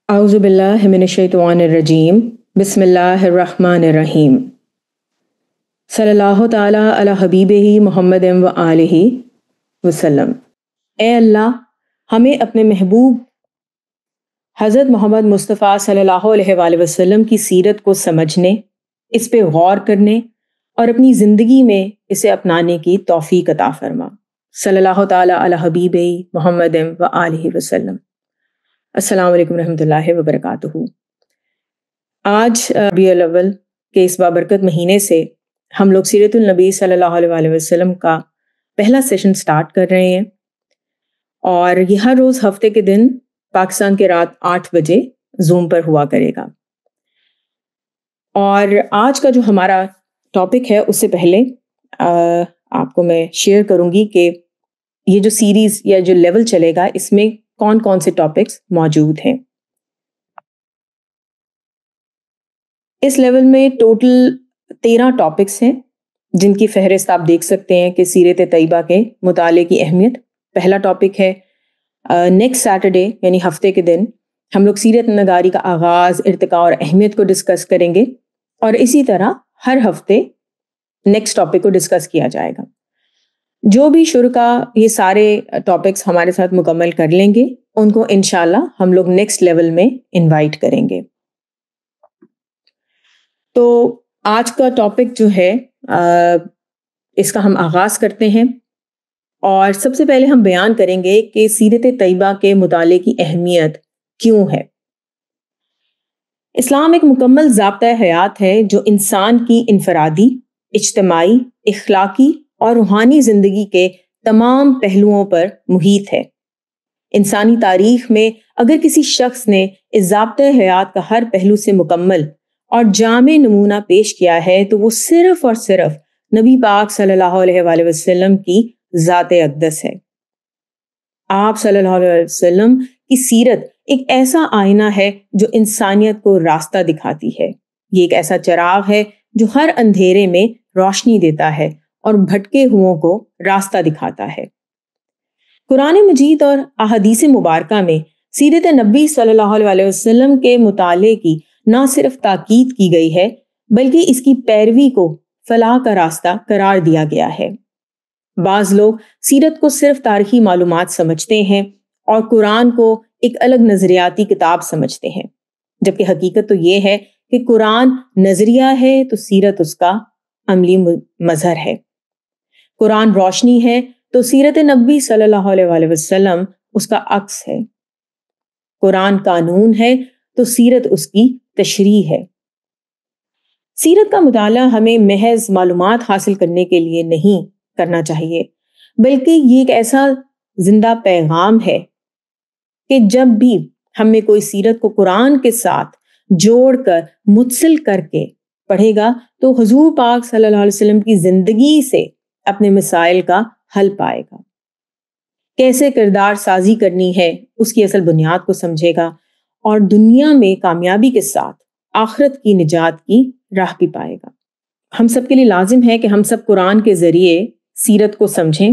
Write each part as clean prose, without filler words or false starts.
اعوذ باللہ من الشیطان الرجیم بسم اللہ الرحمن الرحیم صلی اللہ تعالی علی حبیبہ محمد و آلہ وسلم۔ اے اللہ، ہمیں اپنے محبوب حضرت محمد مصطفیٰ صلی اللہ علیہ وآلہ وسلم کی سیرت کو سمجھنے، اس پہ غور کرنے اور اپنی زندگی میں اسے اپنانے کی توفیق عطا فرما۔ صلی اللہ تعالی علی حبیبہ محمد و آلہ وسلم۔ السلام علیکم ورحمۃ اللہ وبرکاتہ۔ آج ربیع الاول کے اس بابرکت مہینے سے ہم لوگ سیرت النبی صلی اللہ علیہ وآلہ وسلم کا پہلا سیشن سٹارٹ کر رہے ہیں، اور یہ ہر روز ہفتے کے دن پاکستان کے رات 8 بجے زوم پر ہوا کرے گا۔ اور آج کا جو ہمارا ٹاپک ہے، اس سے پہلے آپ کو میں شیئر کروں گی کہ یہ جو سیریز یا جو لیول چلے گا، اس میں کون کون سے ٹاپکس موجود ہیں۔ اس لیول میں ٹوٹل 13 ٹاپکس ہیں، جن کی فہرست آپ دیکھ سکتے ہیں کہ سیرت طیبہ کے مطالعے کی اہمیت۔ پہلا ٹاپک ہے نیکسٹ سیٹرڈے یعنی ہفتے کے دن ہم لوگ سیرت نگاری کا آغاز، ارتقاء اور اہمیت کو ڈسکس کریں گے، اور اسی طرح ہر ہفتے نیکسٹ ٹاپک کو ڈسکس کیا جائے گا۔ جو بھی شرکا یہ سارے ٹاپکس ہمارے ساتھ مکمل کر لیں گے، ان کو انشاءاللہ ہم لوگ نیکسٹ لیول میں انوائٹ کریں گے۔ تو آج کا ٹاپک جو ہے اس کا ہم آغاز کرتے ہیں، اور سب سے پہلے ہم بیان کریں گے کہ سیرت طیبہ کے مطالعے کی اہمیت کیوں ہے۔ اسلام ایک مکمل ضابطۂ حیات ہے جو انسان کی انفرادی، اجتماعی، اخلاقی اور روحانی زندگی کے تمام پہلوؤں پر محیط ہے۔ انسانی تاریخ میں اگر کسی شخص نے اس ضابطۂ حیات کا ہر پہلو سے مکمل اور جامع نمونہ پیش کیا ہے، تو وہ صرف اور صرف نبی پاک صلی اللہ علیہ وآلہ وسلم کی ذات اقدس ہے۔ آپ صلی اللہ علیہ وسلم کی سیرت ایک ایسا آئینہ ہے جو انسانیت کو راستہ دکھاتی ہے۔ یہ ایک ایسا چراغ ہے جو ہر اندھیرے میں روشنی دیتا ہے اور بھٹکے ہوئوں کو راستہ دکھاتا ہے۔ قرآن مجید اور احادیث مبارکہ میں سیرت نبی صلی اللہ علیہ وسلم کے مطالعے کی نہ صرف تاکید کی گئی ہے، بلکہ اس کی پیروی کو فلاح کا راستہ قرار دیا گیا ہے۔ بعض لوگ سیرت کو صرف تاریخی معلومات سمجھتے ہیں اور قرآن کو ایک الگ نظریاتی کتاب سمجھتے ہیں، جبکہ حقیقت تو یہ ہے کہ قرآن نظریہ ہے تو سیرت اس کا عملی مظہر ہے۔ قرآن روشنی ہے تو سیرت نبی صلی اللہ علیہ وآلہ وسلم اس کا عکس ہے۔ قرآن قانون ہے تو سیرت اس کی تشریح ہے۔ سیرت کا مطالعہ ہمیں محض معلومات حاصل کرنے کے لیے نہیں کرنا چاہیے، بلکہ یہ ایک ایسا زندہ پیغام ہے کہ جب بھی ہم میں کوئی سیرت کو قرآن کے ساتھ جوڑ کر متصل کر کے پڑھے گا، تو حضور پاک صلی اللہ علیہ وسلم کی زندگی سے اپنے مسائل کا حل پائے گا۔ کیسے کردار سازی کرنی ہے اس کی اصل بنیاد کو سمجھے گا، اور دنیا میں کامیابی کے ساتھ آخرت کی نجات کی راہ بھی پائے گا۔ ہم سب کے لیے لازم ہے کہ ہم سب قرآن کے ذریعے سیرت کو سمجھیں،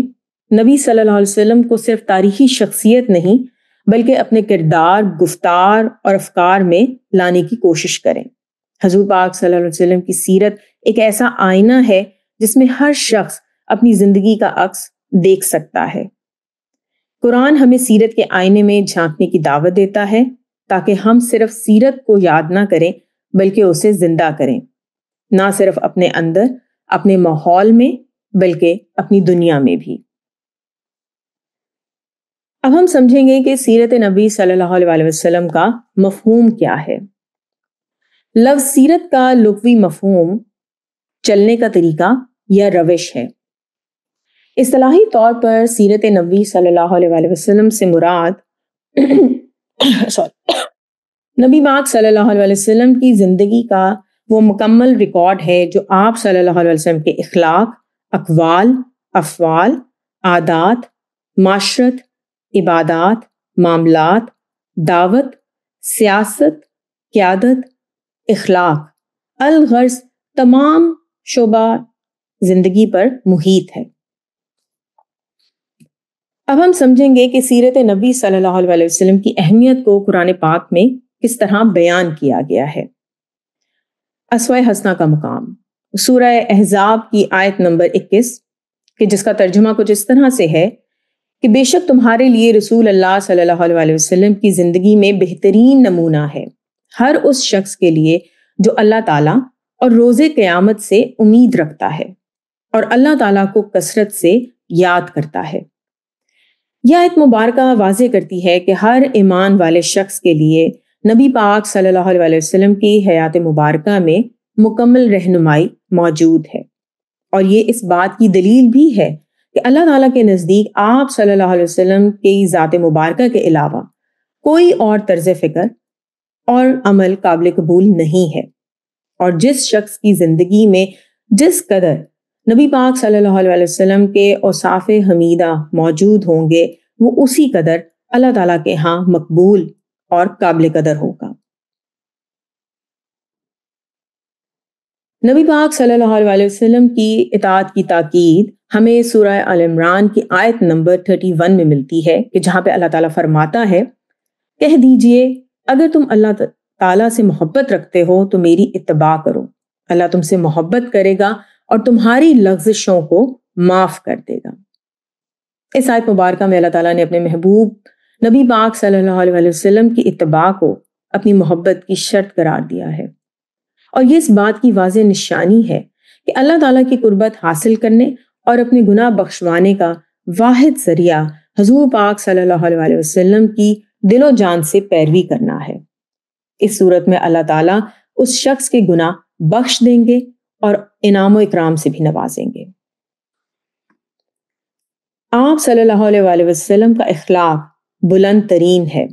نبی صلی اللہ علیہ وسلم کو صرف تاریخی شخصیت نہیں بلکہ اپنے کردار، گفتار اور افکار میں لانے کی کوشش کریں۔ حضور پاک صلی اللہ علیہ وسلم کی سیرت ایک ایسا آئینہ ہے جس میں ہر شخص اپنی زندگی کا عکس دیکھ سکتا ہے۔ قرآن ہمیں سیرت کے آئینے میں جھانکنے کی دعوت دیتا ہے تاکہ ہم صرف سیرت کو یاد نہ کریں بلکہ اسے زندہ کریں، نہ صرف اپنے اندر، اپنے ماحول میں، بلکہ اپنی دنیا میں بھی۔ اب ہم سمجھیں گے کہ سیرت نبی صلی اللہ علیہ وآلہ وسلم کا مفہوم کیا ہے۔ لفظ سیرت کا لغوی مفہوم چلنے کا طریقہ یا روش ہے۔ اصطلاحی طور پر سیرت نبی صلی اللہ علیہ وآلہ وسلم سے مراد نبی پاک صلی اللہ علیہ وسلم کی زندگی کا وہ مکمل ریکارڈ ہے جو آپ صلی اللہ علیہ وسلم کے اخلاق، اقوال، افعال، عادات، معاشرت، عبادات، معاملات، دعوت، سیاست، قیادت، اخلاق، الغرض تمام شعبہ زندگی پر محیط ہے۔ اب ہم سمجھیں گے کہ سیرت نبی صلی اللہ علیہ وسلم کی اہمیت کو قرآن پاک میں کس طرح بیان کیا گیا ہے۔ اسوہ حسنہ کا مقام سورہ احزاب کی آیت نمبر 21 کہ جس کا ترجمہ کچھ اس طرح سے ہے کہ بے شک تمہارے لیے رسول اللہ صلی اللہ علیہ وسلم کی زندگی میں بہترین نمونہ ہے ہر اس شخص کے لیے جو اللہ تعالیٰ اور روز قیامت سے امید رکھتا ہے اور اللہ تعالیٰ کو کثرت سے یاد کرتا ہے۔ یہ آیت مبارکہ واضح کرتی ہے کہ ہر ایمان والے شخص کے لیے نبی پاک صلی اللہ علیہ وسلم کی حیات مبارکہ میں مکمل رہنمائی موجود ہے، اور یہ اس بات کی دلیل بھی ہے کہ اللہ تعالیٰ کے نزدیک آپ صلی اللہ علیہ وسلم کی ذات مبارکہ کے علاوہ کوئی اور طرز فکر اور عمل قابل قبول نہیں ہے، اور جس شخص کی زندگی میں جس قدر نبی پاک صلی اللہ علیہ وسلم کے اوصاف حمیدہ موجود ہوں گے وہ اسی قدر اللہ تعالیٰ کے ہاں مقبول اور قابل قدر ہوگا۔ نبی پاک صلی اللہ علیہ وسلم کی اطاعت کی تاکید ہمیں سورہ آل عمران کی آیت نمبر 31 میں ملتی ہے کہ جہاں پہ اللہ تعالیٰ فرماتا ہے، کہہ دیجئے اگر تم اللہ تعالیٰ سے محبت رکھتے ہو تو میری اتباع کرو، اللہ تم سے محبت کرے گا اور تمہاری لغزشوں کو معاف کر دے گا۔ اس آیت مبارکہ میں اللہ تعالیٰ نے اپنے محبوب نبی پاک صلی اللہ علیہ وسلم کی اتباع کو اپنی محبت کی شرط قرار دیا ہے، اور یہ اس بات کی واضح نشانی ہے کہ اللہ تعالیٰ کی قربت حاصل کرنے اور اپنے گناہ بخشوانے کا واحد ذریعہ حضور پاک صلی اللہ علیہ وسلم کی دل و جان سے پیروی کرنا ہے۔ اس صورت میں اللہ تعالیٰ اس شخص کے گناہ بخش دیں گے اور انعام و اکرام سے بھی نوازیں گے۔ آپ صلی اللہ علیہ وسلم کا اخلاق بلند ترین ہے،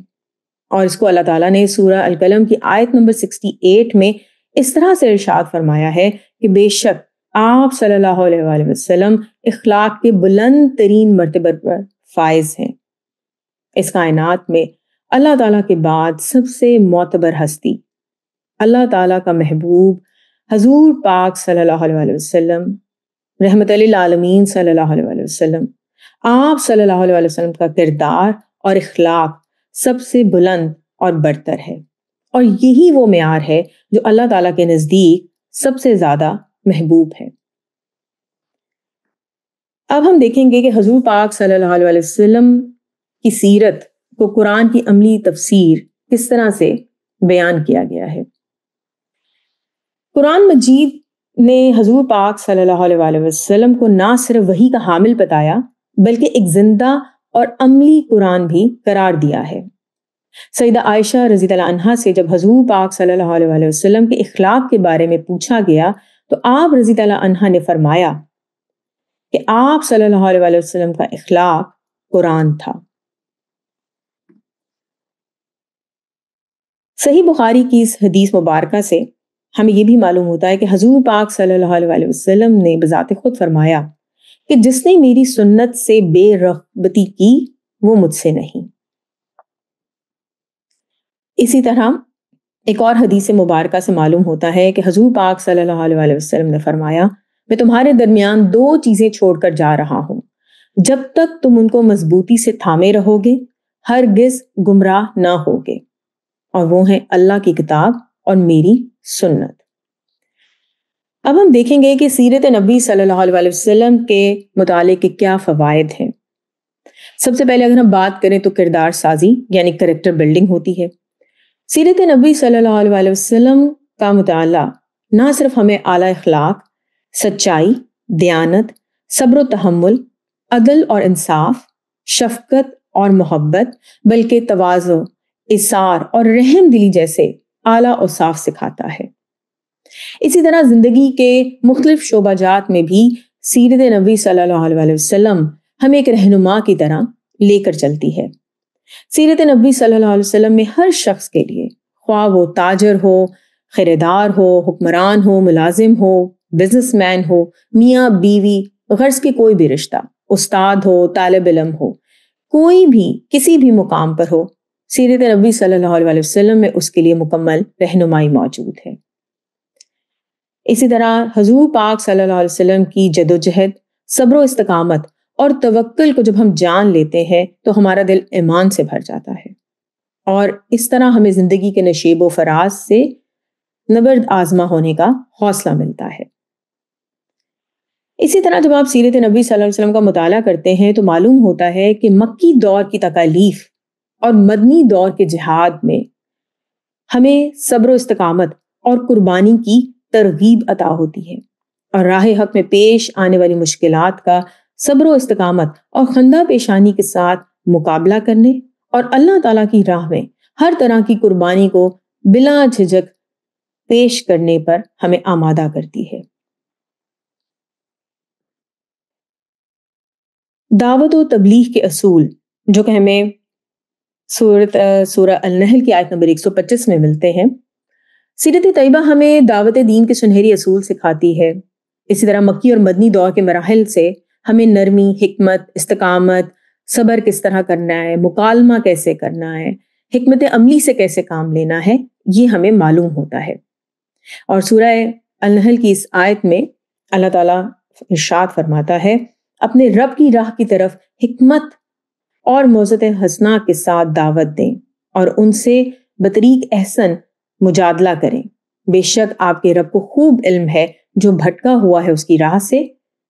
اور اس کو اللہ تعالیٰ نے سورہ القلم کی آیت نمبر 68 میں اس طرح سے ارشاد فرمایا ہے کہ بے شک آپ صلی اللہ علیہ وسلم اخلاق کے بلند ترین مرتبہ پر فائز ہیں۔ اس کائنات میں اللہ تعالیٰ کے بعد سب سے معتبر ہستی اللہ تعالیٰ کا محبوب حضور پاک صلی اللہ علیہ وسلم، رحمت للعالمین صلی اللہ علیہ وسلم، آپ صلی اللہ علیہ وسلم کا کردار اور اخلاق سب سے بلند اور برتر ہے، اور یہی وہ معیار ہے جو اللہ تعالیٰ کے نزدیک سب سے زیادہ محبوب ہے۔ اب ہم دیکھیں گے کہ حضور پاک صلی اللہ علیہ وسلم کی سیرت کو قرآن کی عملی تفسیر کس طرح سے بیان کیا گیا ہے۔ قرآن مجید نے حضور پاک صلی اللہ علیہ وسلم کو نہ صرف وحی کا حامل بتایا بلکہ ایک زندہ اور عملی قرآن بھی قرار دیا ہے۔ سیدہ عائشہ رضی اللہ عنہا سے جب حضور پاک صلی اللہ علیہ وسلم کے اخلاق کے بارے میں پوچھا گیا تو آپ رضی اللہ عنہا نے فرمایا کہ آپ صلی اللہ علیہ وسلم کا اخلاق قرآن تھا۔ صحیح بخاری کی اس حدیث مبارکہ سے ہمیں یہ بھی معلوم ہوتا ہے کہ حضور پاک صلی اللہ علیہ وسلم نے بذات خود فرمایا کہ جس نے میری سنت سے بے رغبتی کی وہ مجھ سے نہیں۔ اسی طرح ایک اور حدیث مبارکہ سے معلوم ہوتا ہے کہ حضور پاک صلی اللہ علیہ وسلم نے فرمایا، میں تمہارے درمیان 2 چیزیں چھوڑ کر جا رہا ہوں، جب تک تم ان کو مضبوطی سے تھامے رہو گے ہرگز گمراہ نہ ہوگے، اور وہ ہیں اللہ کی کتاب اور میری سنت۔ اب ہم دیکھیں گے کہ سیرت نبی صلی اللہ علیہ وسلم کے متعلق کیا فوائد ہیں۔ سب سے پہلے اگر ہم بات کریں تو کردار سازی یعنی کریکٹر بلڈنگ ہوتی ہے۔ سیرت نبی صلی اللہ علیہ وسلم کا مطالعہ نہ صرف ہمیں اعلیٰ اخلاق، سچائی، دیانت، صبر و تحمل، عدل اور انصاف، شفقت اور محبت، بلکہ تواضع، اثار اور رحم دلی جیسے اعلیٰ اوصاف سکھاتا ہے۔ اسی طرح زندگی کے مختلف شعبہ جات میں بھی سیرت نبی صلی اللہ علیہ وسلم ہمیں ایک رہنما کی طرح لے کر چلتی ہے۔ سیرت نبی صلی اللہ علیہ وسلم میں ہر شخص کے لیے، خواہ وہ تاجر ہو، خریدار ہو، حکمران ہو، ملازم ہو، بزنس مین ہو، میاں بیوی، غرض کے کوئی بھی رشتہ، استاد ہو، طالب علم ہو، کوئی بھی کسی بھی مقام پر ہو، سیرت نبی صلی اللہ علیہ وسلم میں اس کے لیے مکمل رہنمائی موجود ہے۔ اسی طرح حضور پاک صلی اللہ علیہ وسلم کی جدوجہد، صبر و استقامت اور توکل کو جب ہم جان لیتے ہیں تو ہمارا دل ایمان سے بھر جاتا ہے۔ اور اس طرح ہمیں زندگی کے نشیب و فراز سے نبرد آزما ہونے کا حوصلہ ملتا ہے۔ اسی طرح جب آپ سیرت نبی صلی اللہ علیہ وسلم کا مطالعہ کرتے ہیں تو معلوم ہوتا ہے کہ مکی دور کی تکالیف اور مدنی دور کے جہاد میں ہمیں صبر و استقامت اور قربانی کی ترغیب عطا ہوتی ہے، اور راہ حق میں پیش آنے والی مشکلات کا صبر و استقامت اور خندہ پیشانی کے ساتھ مقابلہ کرنے اور اللہ تعالیٰ کی راہ میں ہر طرح کی قربانی کو بلا جھجک پیش کرنے پر ہمیں آمادہ کرتی ہے۔ دعوت و تبلیغ کے اصول جو کہ ہمیں سورہ النحل کی آیت نمبر 125 میں ملتے ہیں، سیرت طیبہ ہمیں دعوت دین کے سنہری اصول سکھاتی ہے۔ اسی طرح مکی اور مدنی دور کے مراحل سے ہمیں نرمی، حکمت، استقامت، صبر کس طرح کرنا ہے، مکالمہ کیسے کرنا ہے، حکمت عملی سے کیسے کام لینا ہے، یہ ہمیں معلوم ہوتا ہے۔ اور سورہ النحل کی اس آیت میں اللہ تعالیٰ ارشاد فرماتا ہے، اپنے رب کی راہ کی طرف حکمت اور موعظۃ حسنہ کے ساتھ دعوت دیں اور ان سے بطریق احسن مجادلہ کریں، بے شک آپ کے رب کو خوب علم ہے جو بھٹکا ہوا ہے اس کی راہ سے،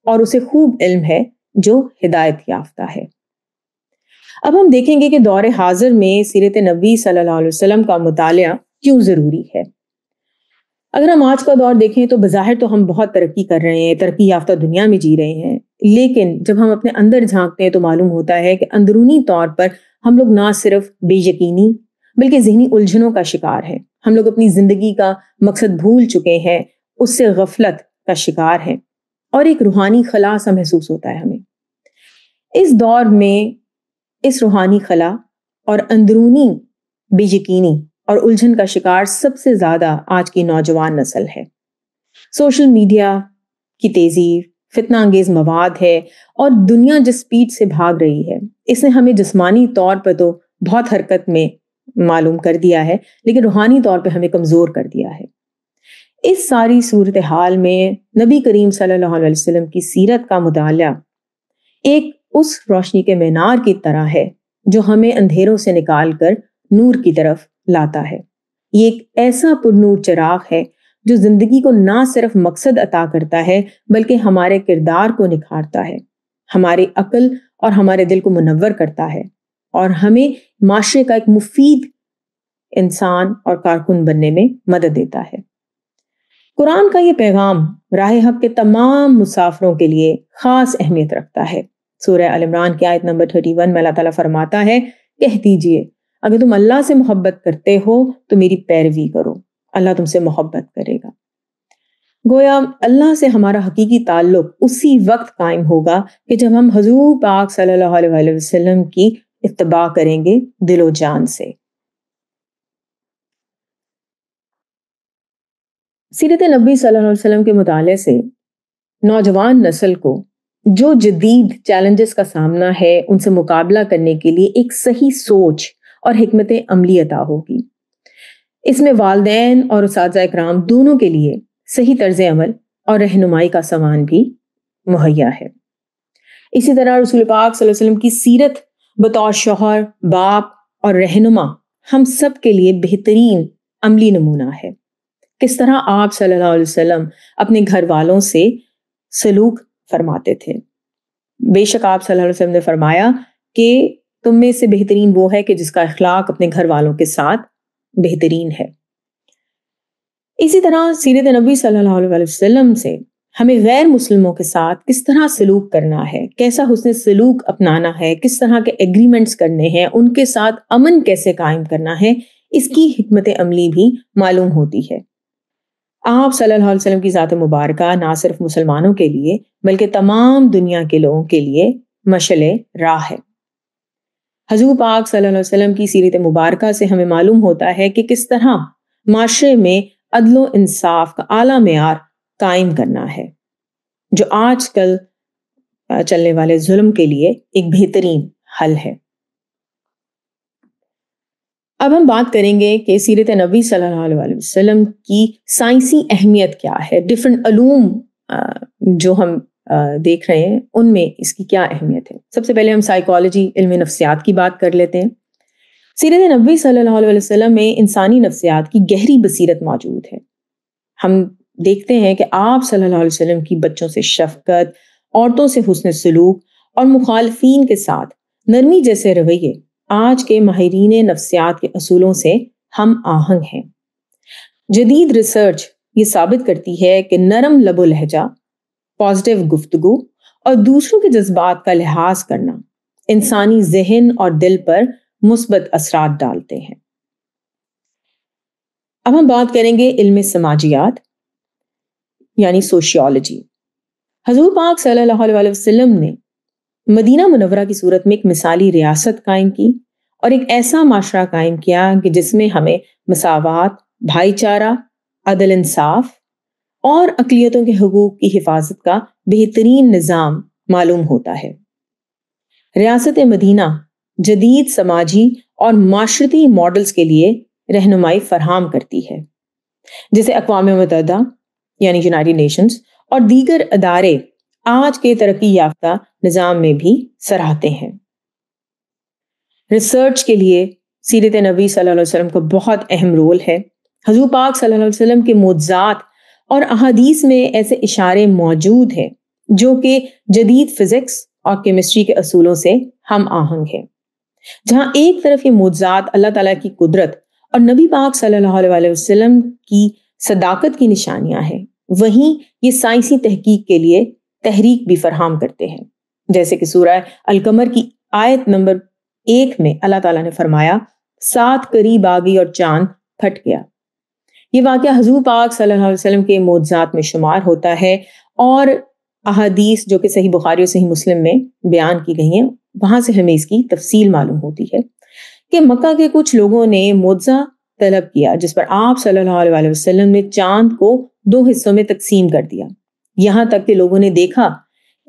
اور اسے خوب علم ہے جو ہدایت یافتہ ہے۔ اب ہم دیکھیں گے کہ دور حاضر میں سیرت نبی صلی اللہ علیہ وسلم کا مطالعہ کیوں ضروری ہے۔ اگر ہم آج کا دور دیکھیں تو بظاہر تو ہم بہت ترقی کر رہے ہیں، ترقی یافتہ دنیا میں جی رہے ہیں، لیکن جب ہم اپنے اندر جھانکتے ہیں تو معلوم ہوتا ہے کہ اندرونی طور پر ہم لوگ نہ صرف بے یقینی بلکہ ذہنی الجھنوں کا شکار ہیں۔ ہم لوگ اپنی زندگی کا مقصد بھول چکے ہیں، اس سے غفلت کا شکار ہیں، اور ایک روحانی خلا سا محسوس ہوتا ہے ہمیں۔ اس دور میں اس روحانی خلا اور اندرونی بے یقینی اور الجھن کا شکار سب سے زیادہ آج کی نوجوان نسل ہے۔ سوشل میڈیا کی تیزی، فتنہ انگیز مواد ہے، اور دنیا جس سپیڈ سے بھاگ رہی ہے، اس نے ہمیں جسمانی طور پر تو بہت حرکت میں معلوم کر دیا ہے، لیکن روحانی طور پہ ہمیں کمزور کر دیا ہے۔ اس ساری صورتحال میں نبی کریم صلی اللہ علیہ وسلم کی سیرت کا مطالعہ ایک اس روشنی کے مینار کی طرح ہے جو ہمیں اندھیروں سے نکال کر نور کی طرف لاتا ہے۔ یہ ایک ایسا پرنور چراغ ہے جو زندگی کو نہ صرف مقصد عطا کرتا ہے بلکہ ہمارے کردار کو نکھارتا ہے، ہماری عقل اور ہمارے دل کو منور کرتا ہے، اور ہمیں معاشرے کا ایک مفید انسان اور کارکن بننے میں مدد دیتا ہے۔ قرآن کا یہ پیغام راہ حق کے تمام مسافروں کے لیے خاص اہمیت رکھتا ہے۔ سورہ ال عمران کی آیت نمبر 31 میں اللہ تعالیٰ فرماتا ہے، کہہ دیجئے اگر تم اللہ سے محبت کرتے ہو تو میری پیروی کرو، اللہ تم سے محبت کرے گا۔ گویا اللہ سے ہمارا حقیقی تعلق اسی وقت قائم ہوگا کہ جب ہم حضور پاک صلی اللہ علیہ وسلم کی اتباع کریں گے دل و جان سے۔ سیرت نبی صلی اللہ علیہ وسلم کے مطالعے سے نوجوان نسل کو جو جدید چیلنجز کا سامنا ہے ان سے مقابلہ کرنے کے لیے ایک صحیح سوچ اور حکمت عملی عطا ہوگی۔ اس میں والدین اور اساتذہ اکرام دونوں کے لیے صحیح طرز عمل اور رہنمائی کا سامان بھی مہیا ہے۔ اسی طرح رسول پاک صلی اللہ علیہ وسلم کی سیرت بطور شوہر، باپ اور رہنما ہم سب کے لیے بہترین عملی نمونہ ہے۔ کس طرح آپ صلی اللہ علیہ وسلم اپنے گھر والوں سے سلوک فرماتے تھے۔ بے شک آپ صلی اللہ علیہ وسلم نے فرمایا کہ تم میں سے بہترین وہ ہے کہ جس کا اخلاق اپنے گھر والوں کے ساتھ بہترین ہے۔ اسی طرح سیرت نبی صلی اللہ علیہ وسلم سے ہمیں غیر مسلموں کے ساتھ کس طرح سلوک کرنا ہے، کیسا حسن سلوک اپنانا ہے، کس طرح کے ایگریمنٹس کرنے ہیں، ان کے ساتھ امن کیسے قائم کرنا ہے، اس کی حکمت عملی بھی معلوم ہوتی ہے۔ آپ صلی اللہ علیہ وسلم کی ذات مبارکہ نہ صرف مسلمانوں کے لیے بلکہ تمام دنیا کے لوگوں کے لیے مشعل راہ ہے۔ حضور پاک صلی اللہ علیہ وسلم کی سیرت مبارکہ سے ہمیں معلوم ہوتا ہے کہ کس طرح معاشرے میں عدل و انصاف کا اعلیٰ معیار قائم کرنا ہے، جو آج کل چلنے والے ظلم کے لیے ایک بہترین حل ہے۔ اب ہم بات کریں گے کہ سیرت نبی صلی اللہ علیہ وسلم کی سائنسی اہمیت کیا ہے، ڈفرینٹ علوم جو ہم دیکھ رہے ہیں ان میں اس کی کیا اہمیت ہے۔ سب سے پہلے ہم سائیکالوجی، علم نفسیات کی بات کر لیتے ہیں۔ سیرت نبوی صلی اللہ علیہ وسلم میں انسانی نفسیات کی گہری بصیرت موجود ہے۔ ہم دیکھتے ہیں کہ آپ صلی اللہ علیہ وسلم کی بچوں سے شفقت، عورتوں سے حسن سلوک اور مخالفین کے ساتھ نرمی جیسے رویے آج کے ماہرین نفسیات کے اصولوں سے ہم آہنگ ہیں۔ جدید ریسرچ یہ ثابت کرتی ہے کہ نرم لب و لہجہ، پازیٹیو گفتگو اور دوسروں کے جذبات کا لحاظ کرنا انسانی ذہن اور دل پر مثبت اثرات ڈالتے ہیں۔ اب ہم بات کریں گے علم سماجیات یعنی سوشیالوجی۔ حضور پاک صلی اللہ علیہ وسلم نے مدینہ منورہ کی صورت میں ایک مثالی ریاست قائم کی اور ایک ایسا معاشرہ قائم کیا کہ جس میں ہمیں مساوات، بھائی چارہ، عدل انصاف اور اقلیتوں کے حقوق کی حفاظت کا بہترین نظام معلوم ہوتا ہے۔ ریاست مدینہ جدید سماجی اور معاشرتی ماڈلز کے لیے رہنمائی فراہم کرتی ہے، جسے اقوام متحدہ یعنی یونائیٹڈ نیشنز اور دیگر ادارے آج کے ترقی یافتہ نظام میں بھی سراہتے ہیں۔ ریسرچ کے لیے سیرت نبوی صلی اللہ علیہ وسلم کا بہت اہم رول ہے۔ حضور پاک صلی اللہ علیہ وسلم کے معجزات اور احادیث میں ایسے اشارے موجود ہیں جو کہ جدید فزکس اور کیمسٹری کے اصولوں سے ہم آہنگ ہیں۔ جہاں ایک طرف یہ معجزات اللہ تعالیٰ کی قدرت اور نبی پاک صلی اللہ علیہ وسلم کی صداقت کی نشانیاں ہیں، وہیں یہ سائنسی تحقیق کے لیے تحریک بھی فراہم کرتے ہیں۔ جیسے کہ سورہ القمر کی آیت نمبر 1 میں اللہ تعالیٰ نے فرمایا، 7 قریب آ گئی اور چاند پھٹ گیا۔ یہ واقعہ حضور پاک صلی اللہ علیہ وسلم کے معجزات میں شمار ہوتا ہے، اور احادیث جو کہ صحیح بخاری اور صحیح مسلم میں بیان کی گئی ہیں، وہاں سے ہمیں اس کی تفصیل معلوم ہوتی ہے کہ مکہ کے کچھ لوگوں نے معجزہ طلب کیا، جس پر آپ صلی اللہ علیہ وسلم نے چاند کو 2 حصوں میں تقسیم کر دیا، یہاں تک کہ لوگوں نے دیکھا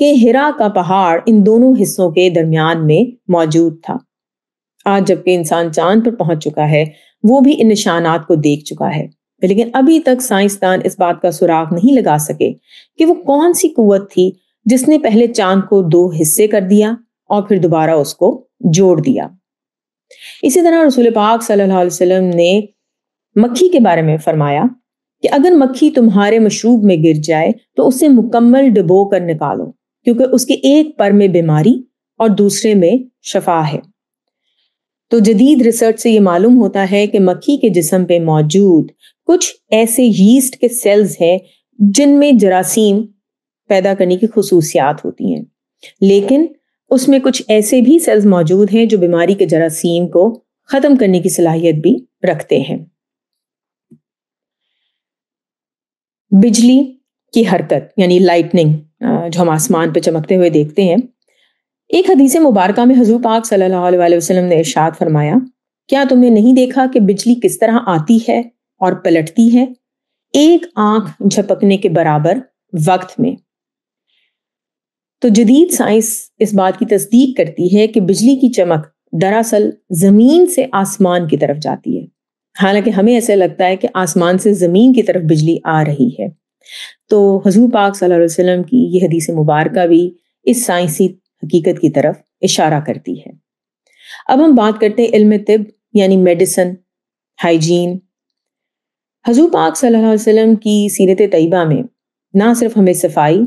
کہ ہرا کا پہاڑ ان دونوں حصوں کے درمیان میں موجود تھا۔ آج جبکہ انسان چاند پر پہنچ چکا ہے، وہ بھی ان نشانات کو دیکھ چکا ہے، لیکن ابھی تک سائنسدان اس بات کا سراغ نہیں لگا سکے کہ وہ کون سی قوت تھی جس نے پہلے چاند کو 2 حصے کر دیا اور پھر دوبارہ اس کو جوڑ دیا۔ اسی طرح رسول پاک صلی اللہ علیہ وسلم نے مکھی کے بارے میں فرمایا کہ اگر مکھی تمہارے مشروب میں گر جائے تو اسے مکمل ڈبو کر نکالو، کیونکہ اس کے ایک پر میں بیماری اور دوسرے میں شفا ہے۔ تو جدید ریسرچ سے یہ معلوم ہوتا ہے کہ مکھی کے جسم پہ موجود کچھ ایسے یسٹ کے سیلز ہیں جن میں جراثیم پیدا کرنے کی خصوصیات ہوتی ہیں، لیکن اس میں کچھ ایسے بھی سیلز موجود ہیں جو بیماری کے جراثیم کو ختم کرنے کی صلاحیت بھی رکھتے ہیں۔ بجلی کی حرکت یعنی لائٹننگ جو ہم آسمان پہ چمکتے ہوئے دیکھتے ہیں، ایک حدیث مبارکہ میں حضور پاک صلی اللہ علیہ وسلم نے ارشاد فرمایا، کیا تم نے نہیں دیکھا کہ بجلی کس طرح آتی ہے اور پلٹتی ہے، ایک آنکھ جھپکنے کے برابر وقت میں؟ تو جدید سائنس اس بات کی تصدیق کرتی ہے کہ بجلی کی چمک دراصل زمین سے آسمان کی طرف جاتی ہے، حالانکہ ہمیں ایسا لگتا ہے کہ آسمان سے زمین کی طرف بجلی آ رہی ہے۔ تو حضور پاک صلی اللہ علیہ وسلم کی یہ حدیث مبارکہ بھی اس سائنسی حقیقت کی طرف اشارہ کرتی ہے۔ اب ہم بات کرتے ہیں علم طب یعنی میڈیسن، ہائیجین۔ حضور پاک صلی اللہ علیہ وسلم کی سیرت طیبہ میں نہ صرف ہمیں صفائی،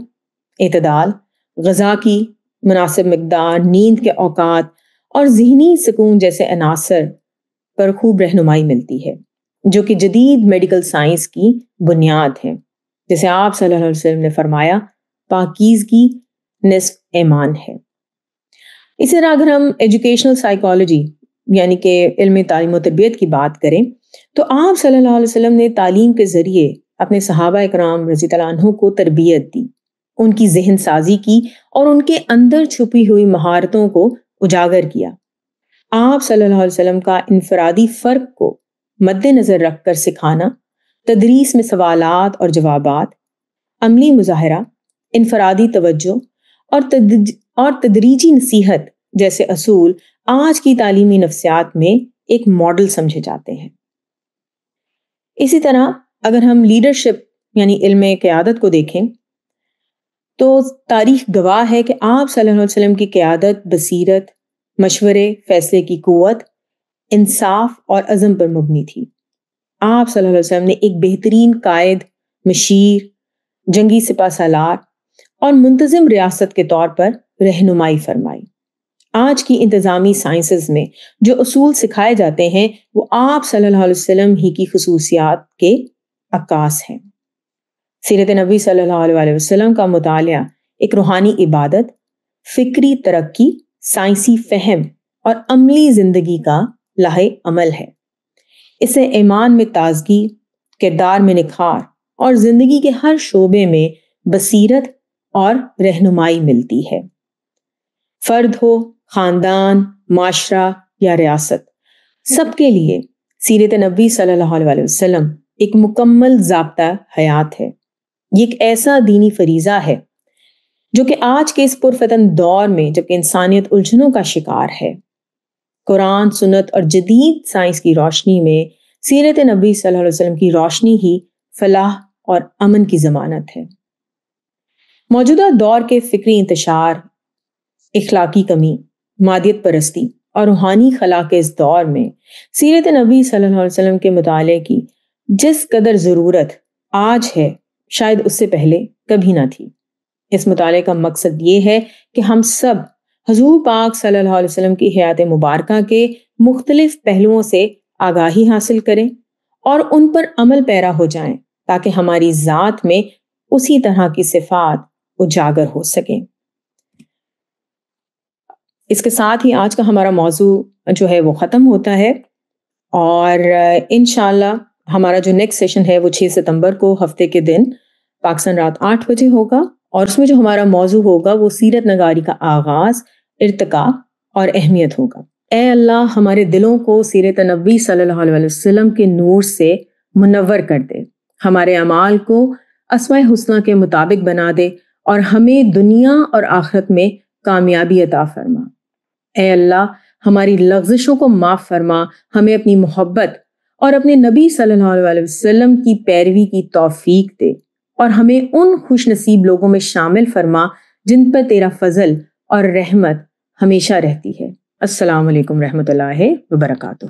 اعتدال، غذا کی مناسب مقدار، نیند کے اوقات اور ذہنی سکون جیسے عناصر پر خوب رہنمائی ملتی ہے، جو کہ جدید میڈیکل سائنس کی بنیاد ہے۔ جیسے آپ صلی اللہ علیہ وسلم نے فرمایا، پاکیزگی نصف ایمان ہے۔ اسی طرح اگر ہم ایجوکیشنل سائیکالوجی یعنی کہ علم تعلیم و تربیت کی بات کریں تو آپ صلی اللہ علیہ وسلم نے تعلیم کے ذریعے اپنے صحابہ اکرام رضی اللہ عنہ کو تربیت دی، ان کی ذہن سازی کی اور ان کے اندر چھپی ہوئی مہارتوں کو اجاگر کیا۔ آپ صلی اللہ علیہ وسلم کا انفرادی فرق کو مد نظر رکھ کر سکھانا، تدریس میں سوالات اور جوابات، عملی مظاہرہ، انفرادی توجہ اور تدریجی نصیحت جیسے اصول آج کی تعلیمی نفسیات میں ایک ماڈل سمجھے جاتے ہیں۔ اسی طرح اگر ہم لیڈرشپ یعنی علم قیادت کو دیکھیں تو تاریخ گواہ ہے کہ آپ صلی اللہ علیہ وسلم کی قیادت، بصیرت، مشورے، فیصلے کی قوت انصاف اور عزم پر مبنی تھی۔ آپ صلی اللہ علیہ وسلم نے ایک بہترین قائد، مشیر، جنگی سپہ سالار اور منتظم ریاست کے طور پر رہنمائی فرمائی۔ آج کی انتظامی سائنسز میں جو اصول سکھائے جاتے ہیں وہ آپ صلی اللہ علیہ وسلم ہی کی خصوصیات کے عکاس ہیں۔ سیرت نبی صلی اللہ علیہ وسلم کا مطالعہ ایک روحانی عبادت، فکری ترقی، سائنسی فہم اور عملی زندگی کا لاہ عمل ہے۔ اسے ایمان میں تازگی، کردار میں نکھار اور زندگی کے ہر شعبے میں بصیرت اور رہنمائی ملتی ہے۔ فرد ہو، خاندان، معاشرہ یا ریاست، سب کے لیے سیرت نبی صلی اللہ علیہ وسلم ایک مکمل ضابطہ حیات ہے۔ یہ ایک ایسا دینی فریضہ ہے جو کہ آج کے اس پرفتن دور میں جب کہ انسانیت الجھنوں کا شکار ہے، قرآن، سنت اور جدید سائنس کی روشنی میں سیرت نبی صلی اللہ علیہ وسلم کی روشنی ہی فلاح اور امن کی ضمانت ہے۔ موجودہ دور کے فکری انتشار، اخلاقی کمی، مادیت پرستی اور روحانی خلا کے اس دور میں سیرت نبی صلی اللہ علیہ وسلم کے مطالعے کی جس قدر ضرورت آج ہے شاید اس سے پہلے کبھی نہ تھی۔ اس مطالعے کا مقصد یہ ہے کہ ہم سب حضور پاک صلی اللہ علیہ وسلم کی حیات مبارکہ کے مختلف پہلوؤں سے آگاہی حاصل کریں اور ان پر عمل پیرا ہو جائیں تاکہ ہماری ذات میں اسی طرح کی صفات اجاگر ہو سکیں۔ اس کے ساتھ ہی آج کا ہمارا موضوع جو ہے وہ ختم ہوتا ہے، اور انشاءاللہ ہمارا جو نیکسٹ سیشن ہے وہ 6 ستمبر کو ہفتے کے دن پاکستان رات 8 بجے ہوگا، اور اس میں جو ہمارا موضوع ہوگا وہ سیرت نگاری کا آغاز، ارتقاء اور اہمیت ہوگا۔ اے اللہ ہمارے دلوں کو سیرت نبی صلی اللہ علیہ وسلم کے نور سے منور کر دے، ہمارے اعمال کو اسماء الحسنی کے مطابق بنا دے اور ہمیں دنیا اور آخرت میں کامیابی عطا فرما۔ اے اللہ ہماری لغزشوں کو معاف فرما، ہمیں اپنی محبت اور اپنے نبی صلی اللہ علیہ وسلم کی پیروی کی توفیق دے، اور ہمیں ان خوش نصیب لوگوں میں شامل فرما جن پر تیرا فضل اور رحمت ہمیشہ رہتی ہے۔ السلام علیکم رحمۃ اللہ وبرکاتہ۔